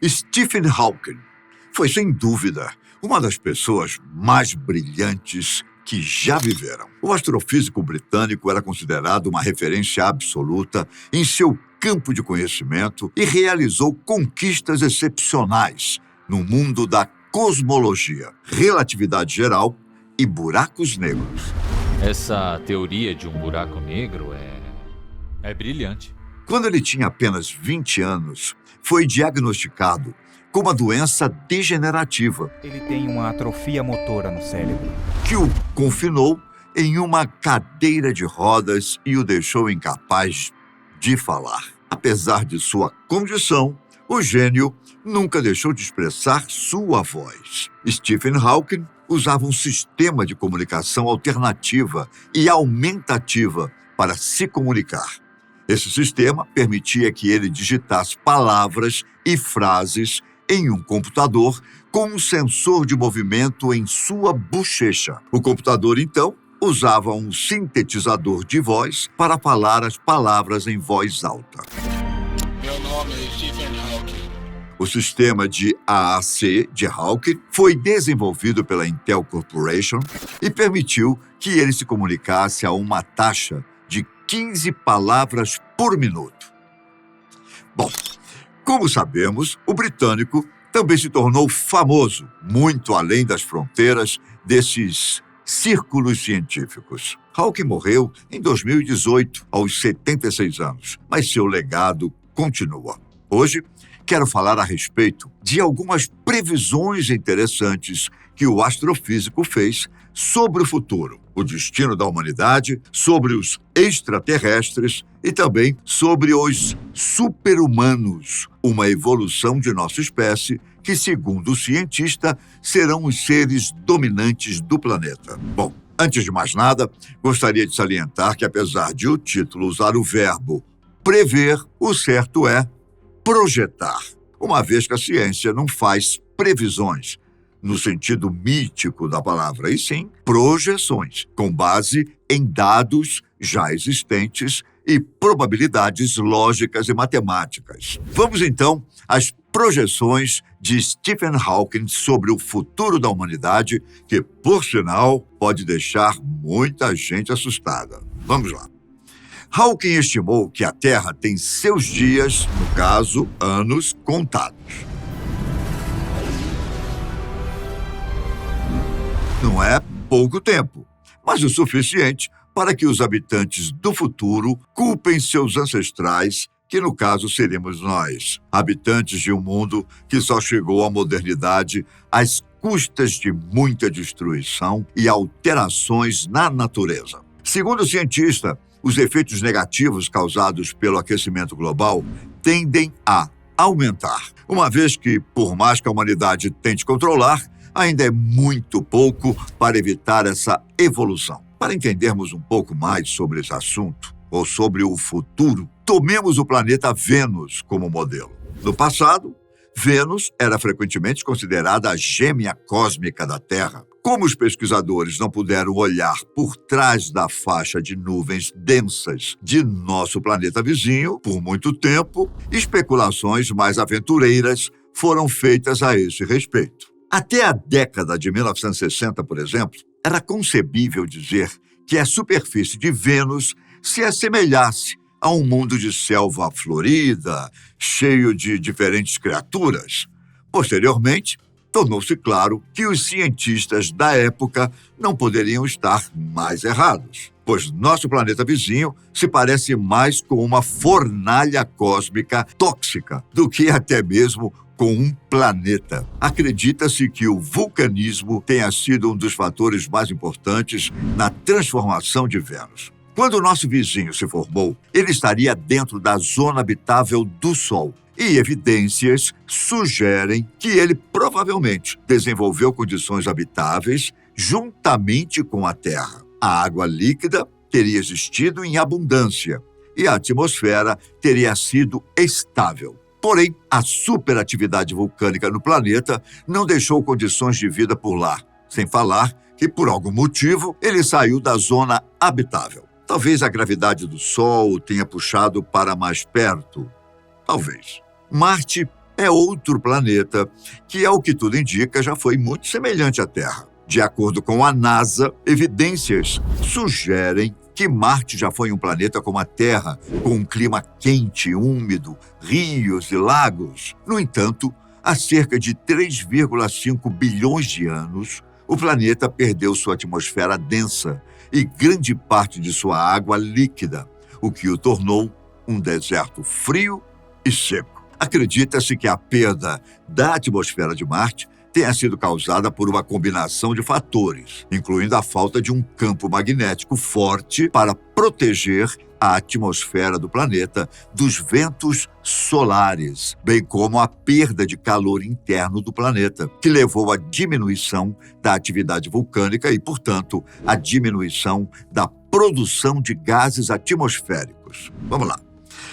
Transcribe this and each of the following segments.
Stephen Hawking foi, sem dúvida, uma das pessoas mais brilhantes que já viveram. O astrofísico britânico era considerado uma referência absoluta em seu campo de conhecimento e realizou conquistas excepcionais no mundo da cosmologia, relatividade geral e buracos negros. Essa teoria de um buraco negro é brilhante. Quando ele tinha apenas 20 anos, foi diagnosticado com uma doença degenerativa. Ele tem uma atrofia motora no cérebro, Que o confinou em uma cadeira de rodas e o deixou incapaz de falar. Apesar de sua condição, o gênio nunca deixou de expressar sua voz. Stephen Hawking usava um sistema de comunicação alternativa e aumentativa para se comunicar. Esse sistema permitia que ele digitasse palavras e frases em um computador com um sensor de movimento em sua bochecha. O computador, então, usava um sintetizador de voz para falar as palavras em voz alta. Meu nome é Stephen Hawking. O sistema de AAC de Hawking foi desenvolvido pela Intel Corporation e permitiu que ele se comunicasse a uma taxa de 15 palavras por minuto. Bom, como sabemos, o britânico também se tornou famoso, muito além das fronteiras desses círculos científicos. Hawking morreu em 2018, aos 76 anos, mas seu legado continua. Hoje, quero falar a respeito de algumas previsões interessantes que o astrofísico fez sobre o futuro, o destino da humanidade, sobre os extraterrestres e também sobre os super-humanos, uma evolução de nossa espécie que, segundo o cientista, serão os seres dominantes do planeta. Bom, antes de mais nada, gostaria de salientar que, apesar de o título usar o verbo prever, o certo é projetar, uma vez que a ciência não faz previsões, no sentido mítico da palavra, e sim projeções, com base em dados já existentes e probabilidades lógicas e matemáticas. Vamos, então, às projeções de Stephen Hawking sobre o futuro da humanidade, que, por sinal, pode deixar muita gente assustada. Vamos lá. Hawking estimou que a Terra tem seus dias, no caso, anos, contados. Não é pouco tempo, mas o suficiente para que os habitantes do futuro culpem seus ancestrais, que no caso seríamos nós, habitantes de um mundo que só chegou à modernidade às custas de muita destruição e alterações na natureza. Segundo o cientista, os efeitos negativos causados pelo aquecimento global tendem a aumentar, uma vez que, por mais que a humanidade tente controlar, ainda é muito pouco para evitar essa evolução. Para entendermos um pouco mais sobre esse assunto, ou sobre o futuro, tomemos o planeta Vênus como modelo. No passado, Vênus era frequentemente considerada a gêmea cósmica da Terra. Como os pesquisadores não puderam olhar por trás da faixa de nuvens densas de nosso planeta vizinho por muito tempo, especulações mais aventureiras foram feitas a esse respeito. Até a década de 1960, por exemplo, era concebível dizer que a superfície de Vênus se assemelhasse a um mundo de selva florida, cheio de diferentes criaturas. Posteriormente, tornou-se claro que os cientistas da época não poderiam estar mais errados, pois nosso planeta vizinho se parece mais com uma fornalha cósmica tóxica do que até mesmo com um planeta. Acredita-se que o vulcanismo tenha sido um dos fatores mais importantes na transformação de Vênus. Quando o nosso vizinho se formou, ele estaria dentro da zona habitável do Sol. E evidências sugerem que ele provavelmente desenvolveu condições habitáveis juntamente com a Terra. A água líquida teria existido em abundância e a atmosfera teria sido estável. Porém, a superatividade vulcânica no planeta não deixou condições de vida por lá, sem falar que, por algum motivo, ele saiu da zona habitável. Talvez a gravidade do Sol o tenha puxado para mais perto. Talvez. Marte é outro planeta que, ao que tudo indica, já foi muito semelhante à Terra. De acordo com a NASA, evidências sugerem que Marte já foi um planeta como a Terra, com um clima quente, úmido, rios e lagos. No entanto, há cerca de 3,5 bilhões de anos, o planeta perdeu sua atmosfera densa e grande parte de sua água líquida, o que o tornou um deserto frio e seco. Acredita-se que a perda da atmosfera de Marte tenha sido causada por uma combinação de fatores, incluindo a falta de um campo magnético forte para proteger a atmosfera do planeta dos ventos solares, bem como a perda de calor interno do planeta, que levou à diminuição da atividade vulcânica e, portanto, à diminuição da produção de gases atmosféricos. Vamos lá.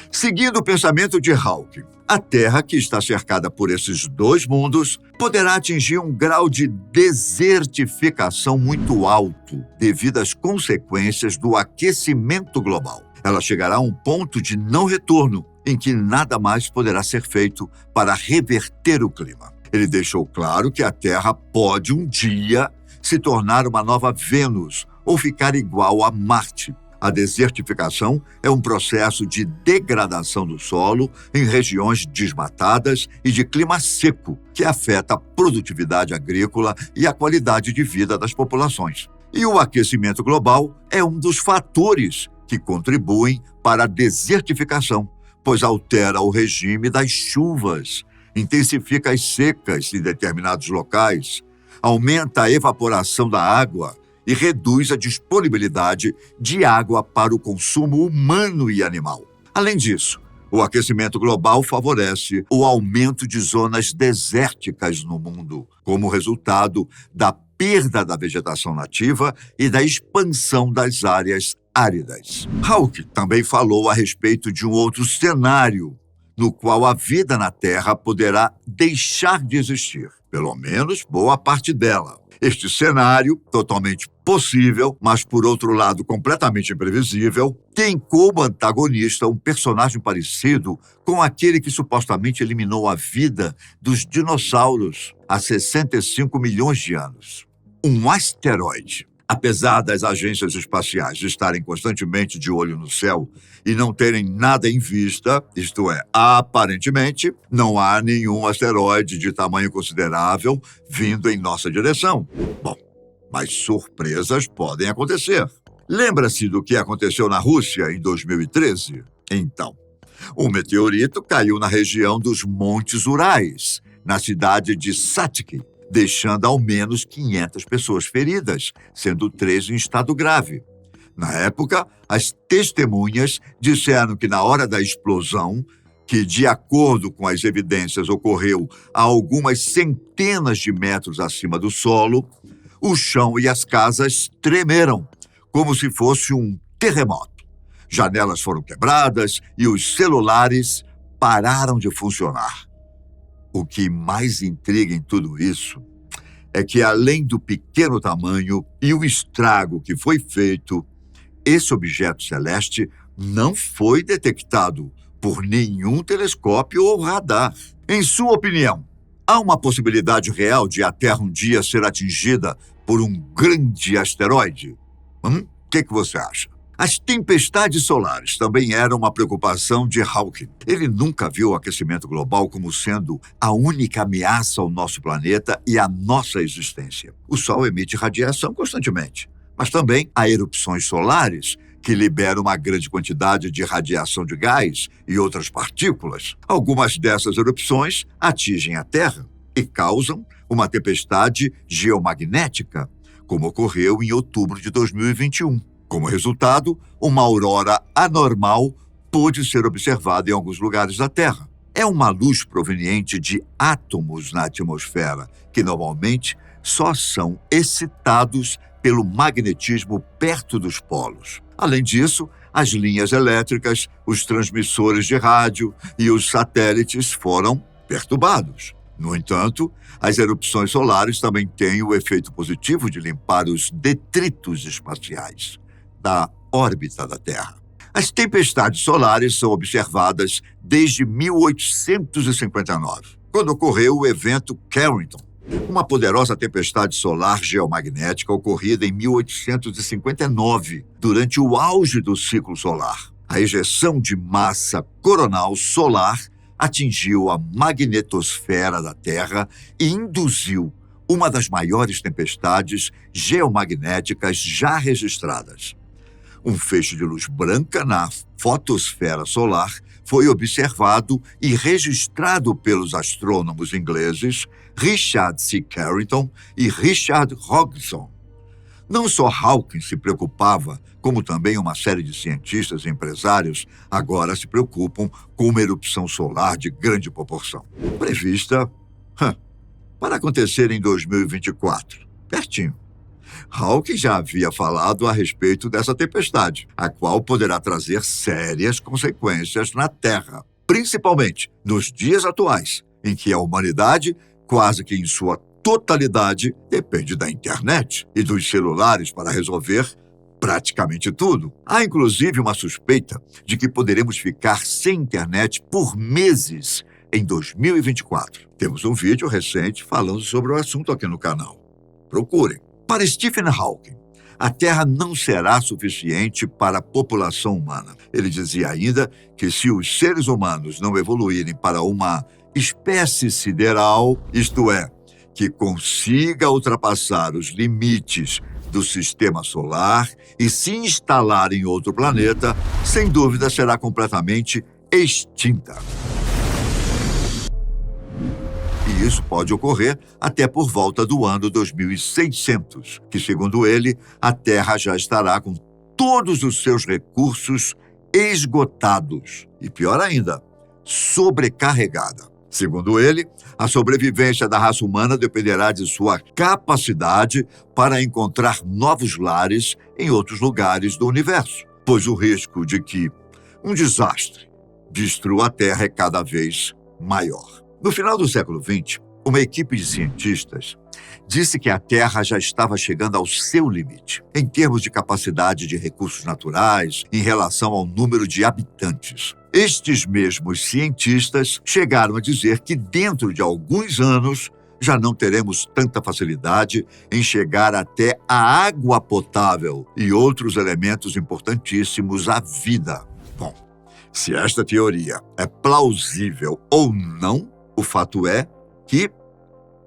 Seguindo o pensamento de Hawking, a Terra, que está cercada por esses dois mundos, poderá atingir um grau de desertificação muito alto devido às consequências do aquecimento global. Ela chegará a um ponto de não retorno, em que nada mais poderá ser feito para reverter o clima. Ele deixou claro que a Terra pode um dia se tornar uma nova Vênus ou ficar igual a Marte. A desertificação é um processo de degradação do solo em regiões desmatadas e de clima seco, que afeta a produtividade agrícola e a qualidade de vida das populações. E o aquecimento global é um dos fatores que contribuem para a desertificação, pois altera o regime das chuvas, intensifica as secas em determinados locais, aumenta a evaporação da água e reduz a disponibilidade de água para o consumo humano e animal. Além disso, o aquecimento global favorece o aumento de zonas desérticas no mundo, como resultado da perda da vegetação nativa e da expansão das áreas áridas. Hawking também falou a respeito de um outro cenário, no qual a vida na Terra poderá deixar de existir, pelo menos boa parte dela. Este cenário, totalmente possível, mas por outro lado completamente imprevisível, tem como antagonista um personagem parecido com aquele que supostamente eliminou a vida dos dinossauros há 65 milhões de anos. Um asteroide. Apesar das agências espaciais estarem constantemente de olho no céu e não terem nada em vista, isto é, aparentemente, não há nenhum asteroide de tamanho considerável vindo em nossa direção. Bom, mas surpresas podem acontecer. Lembra-se do que aconteceu na Rússia em 2013? Então, um meteorito caiu na região dos Montes Urais, na cidade de Satsky, deixando ao menos 500 pessoas feridas, sendo 13 em estado grave. Na época, as testemunhas disseram que na hora da explosão, que de acordo com as evidências ocorreu a algumas centenas de metros acima do solo, o chão e as casas tremeram, como se fosse um terremoto. Janelas foram quebradas e os celulares pararam de funcionar. O que mais intriga em tudo isso é que, além do pequeno tamanho e o estrago que foi feito, esse objeto celeste não foi detectado por nenhum telescópio ou radar. Em sua opinião, há uma possibilidade real de a Terra um dia ser atingida por um grande asteroide? O que você acha? As tempestades solares também eram uma preocupação de Hawking. Ele nunca viu o aquecimento global como sendo a única ameaça ao nosso planeta e à nossa existência. O Sol emite radiação constantemente, mas também há erupções solares que liberam uma grande quantidade de radiação de gás e outras partículas. Algumas dessas erupções atingem a Terra e causam uma tempestade geomagnética, como ocorreu em outubro de 2021. Como resultado, uma aurora anormal pôde ser observada em alguns lugares da Terra. É uma luz proveniente de átomos na atmosfera, que normalmente só são excitados pelo magnetismo perto dos polos. Além disso, as linhas elétricas, os transmissores de rádio e os satélites foram perturbados. No entanto, as erupções solares também têm o efeito positivo de limpar os detritos espaciais da órbita da Terra. As tempestades solares são observadas desde 1859, quando ocorreu o evento Carrington, uma poderosa tempestade solar geomagnética ocorrida em 1859, durante o auge do ciclo solar. A ejeção de massa coronal solar atingiu a magnetosfera da Terra e induziu uma das maiores tempestades geomagnéticas já registradas. Um feixe de luz branca na fotosfera solar foi observado e registrado pelos astrônomos ingleses Richard C. Carrington e Richard Hodgson. Não só Hawking se preocupava, como também uma série de cientistas e empresários agora se preocupam com uma erupção solar de grande proporção. Prevista para acontecer em 2024, pertinho. Hawking já havia falado a respeito dessa tempestade, a qual poderá trazer sérias consequências na Terra, principalmente nos dias atuais, em que a humanidade, quase que em sua totalidade, depende da internet e dos celulares para resolver praticamente tudo. Há inclusive uma suspeita de que poderemos ficar sem internet por meses em 2024. Temos um vídeo recente falando sobre o assunto aqui no canal. Procurem. Para Stephen Hawking, a Terra não será suficiente para a população humana. Ele dizia ainda que se os seres humanos não evoluírem para uma espécie sideral, isto é, que consiga ultrapassar os limites do sistema solar e se instalar em outro planeta, sem dúvida será completamente extinta. E isso pode ocorrer até por volta do ano 2600, que, segundo ele, a Terra já estará com todos os seus recursos esgotados e, pior ainda, sobrecarregada. Segundo ele, a sobrevivência da raça humana dependerá de sua capacidade para encontrar novos lares em outros lugares do universo, pois o risco de que um desastre destrua a Terra é cada vez maior. No final do século XX, uma equipe de cientistas disse que a Terra já estava chegando ao seu limite, em termos de capacidade de recursos naturais, em relação ao número de habitantes. Estes mesmos cientistas chegaram a dizer que dentro de alguns anos já não teremos tanta facilidade em chegar até a água potável e outros elementos importantíssimos à vida. Bom, se esta teoria é plausível ou não, o fato é que,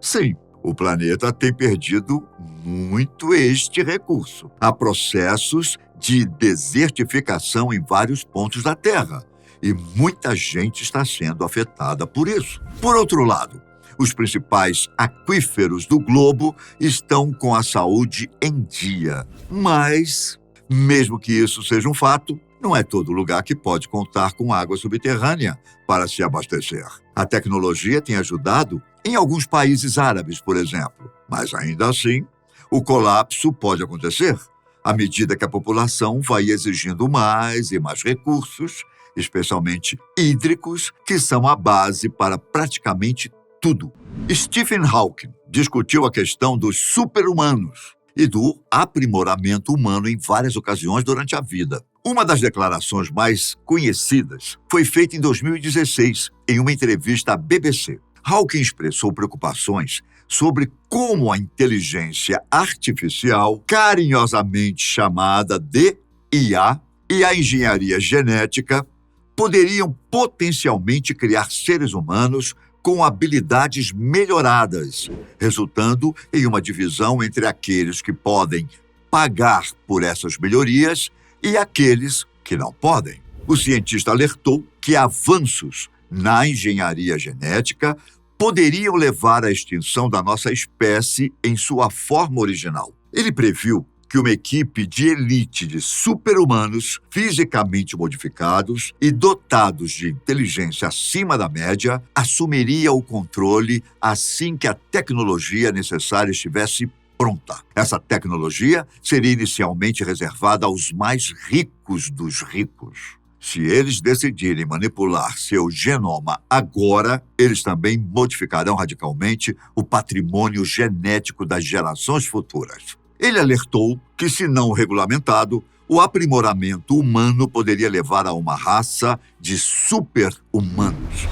sim, o planeta tem perdido muito este recurso. Há processos de desertificação em vários pontos da Terra e muita gente está sendo afetada por isso. Por outro lado, os principais aquíferos do globo estão com a saúde em dia. Mas, mesmo que isso seja um fato, não é todo lugar que pode contar com água subterrânea para se abastecer. A tecnologia tem ajudado em alguns países árabes, por exemplo. Mas ainda assim, o colapso pode acontecer à medida que a população vai exigindo mais e mais recursos, especialmente hídricos, que são a base para praticamente tudo. Stephen Hawking discutiu a questão dos super-humanos e do aprimoramento humano em várias ocasiões durante a vida. Uma das declarações mais conhecidas foi feita em 2016, em uma entrevista à BBC. Hawking expressou preocupações sobre como a inteligência artificial, carinhosamente chamada de IA, e a engenharia genética poderiam potencialmente criar seres humanos com habilidades melhoradas, resultando em uma divisão entre aqueles que podem pagar por essas melhorias e aqueles que não podem. O cientista alertou que avanços na engenharia genética poderiam levar à extinção da nossa espécie em sua forma original. Ele previu que uma equipe de elite de super-humanos fisicamente modificados e dotados de inteligência acima da média assumiria o controle assim que a tecnologia necessária estivesse pronta. Essa tecnologia seria inicialmente reservada aos mais ricos dos ricos. Se eles decidirem manipular seu genoma agora, eles também modificarão radicalmente o patrimônio genético das gerações futuras. Ele alertou que, se não regulamentado, o aprimoramento humano poderia levar a uma raça de super-humanos.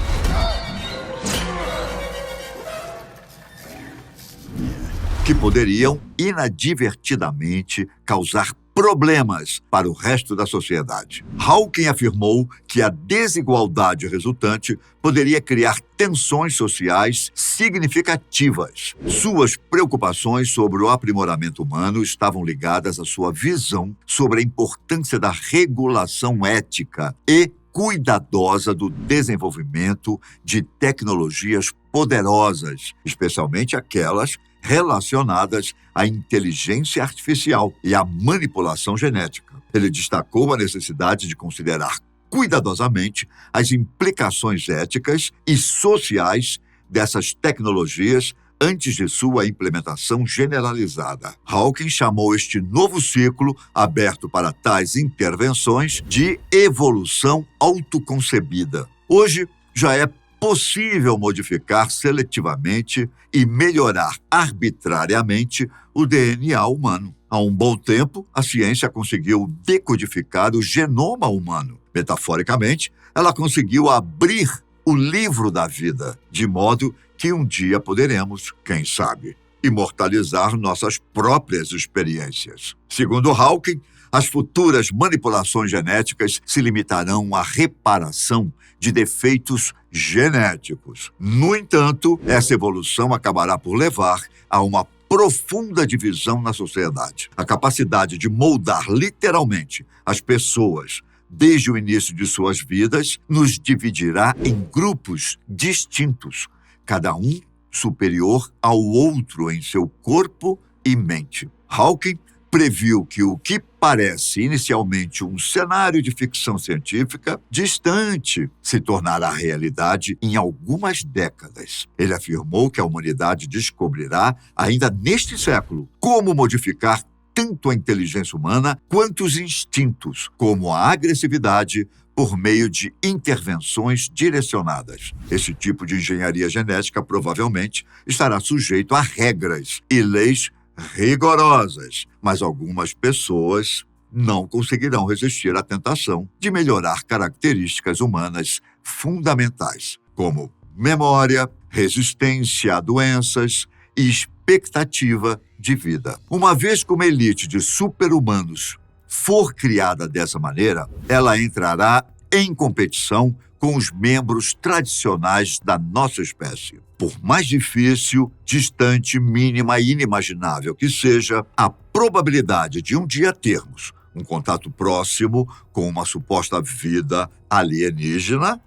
Que poderiam inadvertidamente causar problemas para o resto da sociedade. Hawking afirmou que a desigualdade resultante poderia criar tensões sociais significativas. Suas preocupações sobre o aprimoramento humano estavam ligadas à sua visão sobre a importância da regulação ética e cuidadosa do desenvolvimento de tecnologias poderosas, especialmente aquelas relacionadas à inteligência artificial e à manipulação genética. Ele destacou a necessidade de considerar cuidadosamente as implicações éticas e sociais dessas tecnologias antes de sua implementação generalizada. Hawking chamou este novo ciclo, aberto para tais intervenções, de evolução autoconcebida. Hoje, já é possível modificar seletivamente e melhorar arbitrariamente o DNA humano. Há um bom tempo, a ciência conseguiu decodificar o genoma humano. Metaforicamente, ela conseguiu abrir o livro da vida, de modo que um dia poderemos, quem sabe, imortalizar nossas próprias experiências. Segundo Hawking, as futuras manipulações genéticas se limitarão à reparação de defeitos genéticos. No entanto, essa evolução acabará por levar a uma profunda divisão na sociedade. A capacidade de moldar literalmente as pessoas desde o início de suas vidas nos dividirá em grupos distintos, cada um superior ao outro em seu corpo e mente. Hawking previu que o que parece inicialmente um cenário de ficção científica distante se tornará realidade em algumas décadas. Ele afirmou que a humanidade descobrirá, ainda neste século, como modificar tanto a inteligência humana quanto os instintos, como a agressividade, por meio de intervenções direcionadas. Esse tipo de engenharia genética provavelmente estará sujeito a regras e leis rigorosas, mas algumas pessoas não conseguirão resistir à tentação de melhorar características humanas fundamentais, como memória, resistência a doenças e expectativa de vida. Uma vez que uma elite de super-humanos for criada dessa maneira, ela entrará em competição com os membros tradicionais da nossa espécie. Por mais difícil, distante, mínima e inimaginável que seja, a probabilidade de um dia termos um contato próximo com uma suposta vida alienígena,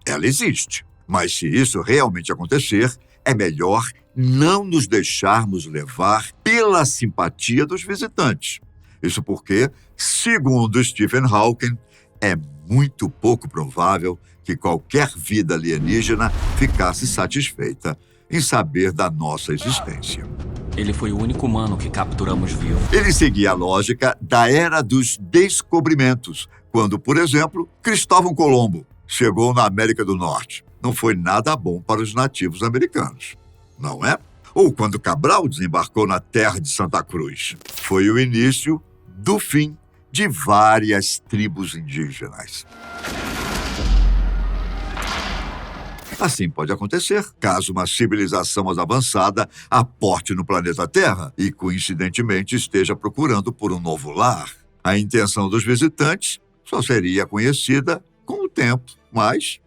ela existe. Mas se isso realmente acontecer, é melhor não nos deixarmos levar pela simpatia dos visitantes. Isso porque, segundo Stephen Hawking, é muito pouco provável que qualquer vida alienígena ficasse satisfeita em saber da nossa existência. Ele foi o único humano que capturamos vivo. Ele seguia a lógica da era dos descobrimentos, quando, por exemplo, Cristóvão Colombo chegou na América do Norte. Não foi nada bom para os nativos americanos, não é? Ou quando Cabral desembarcou na terra de Santa Cruz. Foi o início do fim de várias tribos indígenas. Assim pode acontecer caso uma civilização mais avançada aporte no planeta Terra e, coincidentemente, esteja procurando por um novo lar. A intenção dos visitantes só seria conhecida com o tempo, mas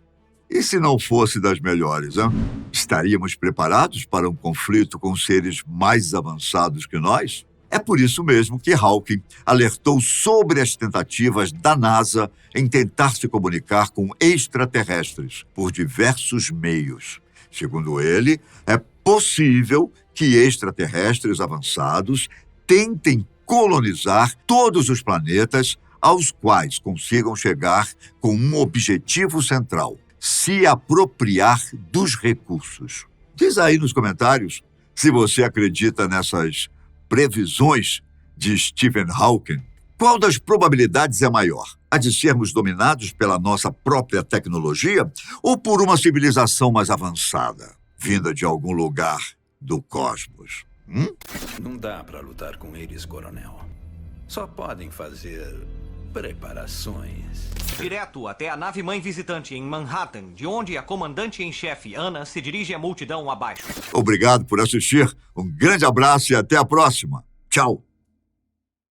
e se não fosse das melhores, hein? Estaríamos preparados para um conflito com seres mais avançados que nós? É por isso mesmo que Hawking alertou sobre as tentativas da NASA em tentar se comunicar com extraterrestres por diversos meios. Segundo ele, é possível que extraterrestres avançados tentem colonizar todos os planetas aos quais consigam chegar com um objetivo central: se apropriar dos recursos. Diz aí nos comentários se você acredita nessas previsões de Stephen Hawking. Qual das probabilidades é maior? A de sermos dominados pela nossa própria tecnologia ou por uma civilização mais avançada, vinda de algum lugar do cosmos? Não dá pra lutar com eles, coronel. Só podem fazer preparações. Direto até a nave-mãe visitante em Manhattan, de onde a comandante em chefe, Ana, se dirige à multidão abaixo. Obrigado por assistir. Um grande abraço e até a próxima. Tchau.